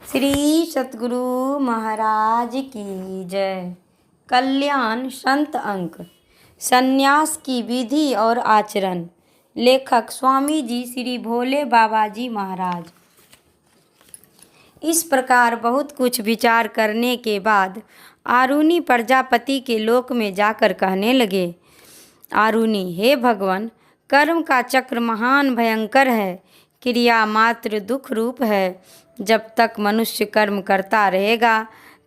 श्री सतगुरु महाराज की जय। कल्याण संत अंक। संन्यास की विधि और आचरण। लेखक स्वामी जी श्री भोले बाबा जी महाराज। इस प्रकार बहुत कुछ विचार करने के बाद आरुणि प्रजापति के लोक में जाकर कहने लगे, आरुणि, हे भगवान, कर्म का चक्र महान भयंकर है, क्रिया मात्र दुख रूप है। जब तक मनुष्य कर्म करता रहेगा,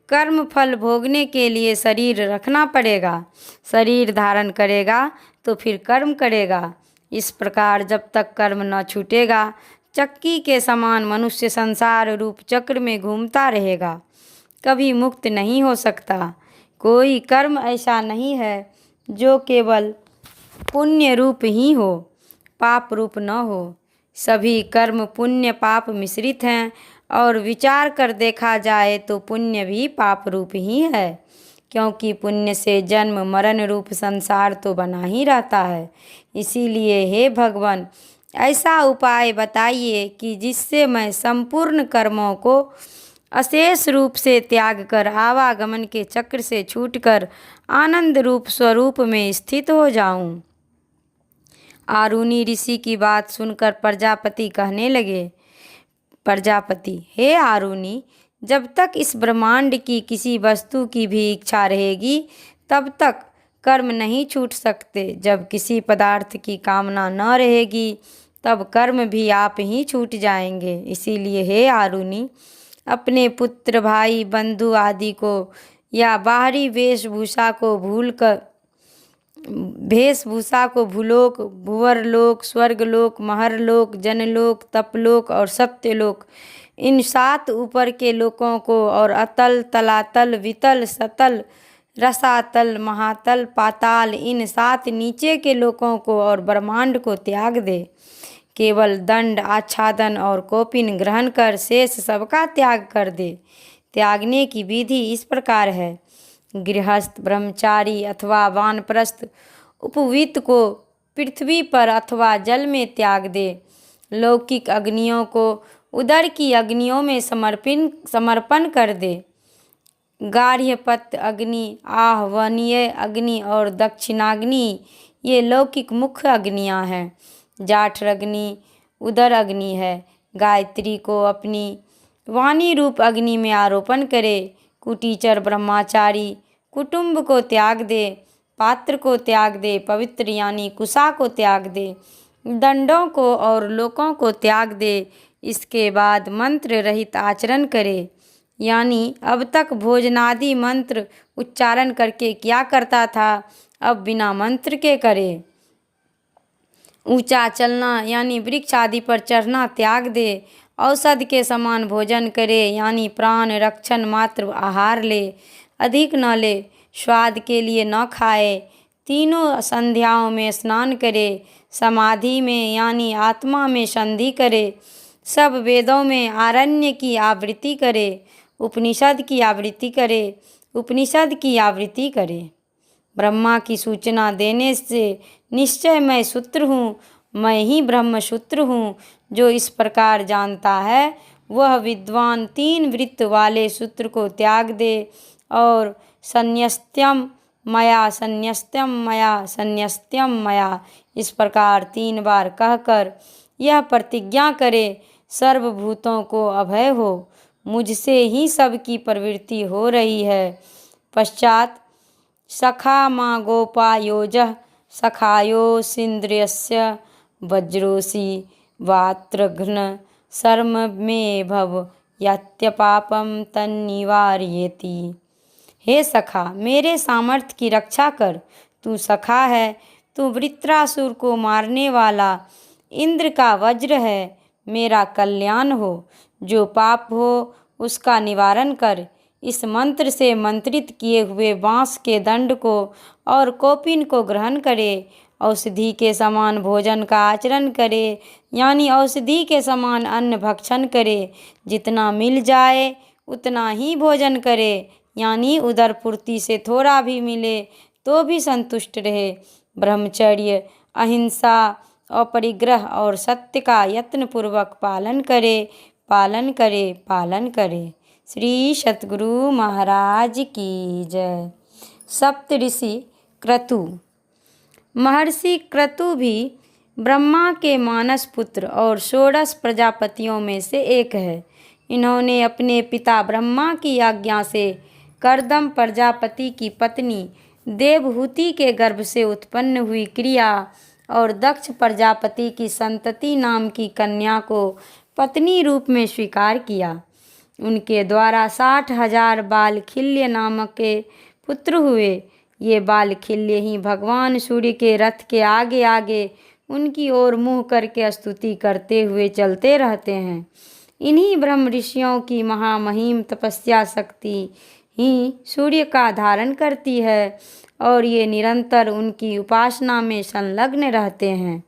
कर्म फल भोगने के लिए शरीर रखना पड़ेगा। शरीर धारण करेगा तो फिर कर्म करेगा। इस प्रकार जब तक कर्म न छूटेगा, चक्की के समान मनुष्य संसार रूप चक्र में घूमता रहेगा, कभी मुक्त नहीं हो सकता। कोई कर्म ऐसा नहीं है जो केवल पुण्य रूप ही हो, पाप रूप न हो। सभी कर्म पुण्य पाप मिश्रित हैं, और विचार कर देखा जाए तो पुण्य भी पाप रूप ही है, क्योंकि पुण्य से जन्म मरण रूप संसार तो बना ही रहता है। इसीलिए हे भगवान, ऐसा उपाय बताइए कि जिससे मैं संपूर्ण कर्मों को अशेष रूप से त्याग कर आवागमन के चक्र से छूटकर आनंद रूप स्वरूप में स्थित हो जाऊं। आरुणि ऋषि की बात सुनकर प्रजापति कहने लगे, प्रजापति, हे आरुणि, जब तक इस ब्रह्मांड की किसी वस्तु की भी इच्छा रहेगी, तब तक कर्म नहीं छूट सकते। जब किसी पदार्थ की कामना न रहेगी, तब कर्म भी आप ही छूट जाएंगे। इसीलिए हे आरुणि, अपने पुत्र, भाई, बंधु आदि को या बाहरी वेशभूषा को भूलोक, भुवरलोक, स्वर्गलोक, महरलोक, जनलोक, तपलोक और सत्यलोक, इन 7 ऊपर के लोकों को और अतल, तलातल, वितल, सतल, रसातल, महातल, पाताल, इन 7 नीचे के लोकों को और ब्रह्मांड को त्याग दे। केवल दंड, आच्छादन और कौपीन ग्रहण कर शेष सबका त्याग कर दे। त्यागने की विधि इस प्रकार है। गृहस्थ, ब्रह्मचारी अथवा वानप्रस्थ उपवीत को पृथ्वी पर अथवा जल में त्याग दे। लौकिक अग्नियों को उदर की अग्नियों में समर्पण कर दे। गार्हपत्य अग्नि, आहवनीय अग्नि और दक्षिणाग्नि ये लौकिक मुख्य अग्नियां हैं। जाठर अग्नि उदर अग्नि है। गायत्री को अपनी वाणी रूप अग्नि में आरोपण करे। कुटीचर ब्रह्मचारी कुटुंब को त्याग दे, पात्र को त्याग दे, पवित्र यानी कुशा को त्याग दे, दंडों को और लोकों को त्याग दे। इसके बाद मंत्र रहित आचरण करे, यानी अब तक भोजनादि मंत्र उच्चारण करके क्या करता था, अब बिना मंत्र के करे। ऊंचा चलना यानी वृक्ष आदि पर चढ़ना त्याग दे। औषध के समान भोजन करे, यानी प्राण रक्षण मात्र आहार ले, अधिक न ले। स्वाद के लिए न खाए। तीनों संध्याओं में स्नान करे। समाधि में यानी आत्मा में संधि करे। सब वेदों में आरण्य की आवृत्ति करे। उपनिषद की आवृत्ति करे। उपनिषद की आवृत्ति करे। ब्रह्मा की सूचना देने से निश्चय मैं सूत्र हूँ, मैं ही ब्रह्म सूत्र हूँ। जो इस प्रकार जानता है, वह विद्वान 3 वृत्त वाले सूत्र को त्याग दे और संन्यस्त्यम मया, संन्यस्त्यम मया, संन्यस्त्यम मया, इस प्रकार 3 बार कहकर यह प्रतिज्ञा करे, सर्वभूतों को अभय हो, मुझसे ही सबकी प्रवृत्ति हो रही है। पश्चात सखा माँ गोपा योजः सखायोऽसीन्द्रियस्य वज्रोषि वात्रघ्न शर्म में भव यत्यपापम तन्निवारयेति। हे सखा, मेरे सामर्थ्य की रक्षा कर। तू सखा है, तू वृत्रासुर को मारने वाला इंद्र का वज्र है। मेरा कल्याण हो, जो पाप हो उसका निवारण कर। इस मंत्र से मंत्रित किए हुए बांस के दंड को और कौपीन को ग्रहण करे। औषधि के समान भोजन का आचरण करे, यानी औषधि के समान अन्न भक्षण करे। जितना मिल जाए उतना ही भोजन करे, यानी उदर पूर्ति से थोड़ा भी मिले तो भी संतुष्ट रहे। ब्रह्मचर्य, अहिंसा, अपरिग्रह और सत्य का यत्नपूर्वक पालन करे। पालन करे। श्री सतगुरु महाराज की जय। सप्त ऋषि क्रतु। महर्षि क्रतु भी ब्रह्मा के मानस पुत्र और षोडश प्रजापतियों में से एक है। इन्होंने अपने पिता ब्रह्मा की आज्ञा से कर्दम प्रजापति की पत्नी देवहूति के गर्भ से उत्पन्न हुई क्रिया और दक्ष प्रजापति की संतति नाम की कन्या को पत्नी रूप में स्वीकार किया। उनके द्वारा 60,000 बालखिल्य नामक के पुत्र हुए। ये बालखिल्य ही भगवान सूर्य के रथ के आगे आगे उनकी ओर मुँह करके स्तुति करते हुए चलते रहते हैं। इन्हीं ब्रह्म ऋषियों की महामहिम तपस्या शक्ति ही सूर्य का धारण करती है और ये निरंतर उनकी उपासना में संलग्न रहते हैं।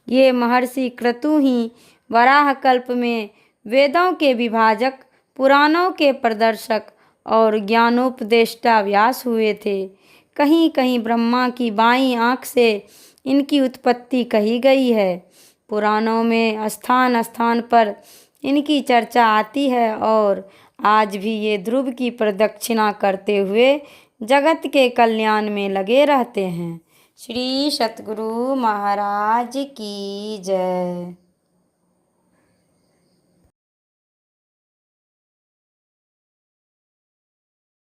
ये महर्षि क्रतु ही वराह कल्प में वेदों के विभाजक, पुराणों के प्रदर्शक और ज्ञानोपदेष्टा व्यास हुए थे। कहीं कहीं ब्रह्मा की बाईं आँख से इनकी उत्पत्ति कही गई है। पुराणों में स्थान स्थान पर इनकी चर्चा आती है और आज भी ये ध्रुव की प्रदक्षिणा करते हुए जगत के कल्याण में लगे रहते हैं। श्री सतगुरु महाराज की जय।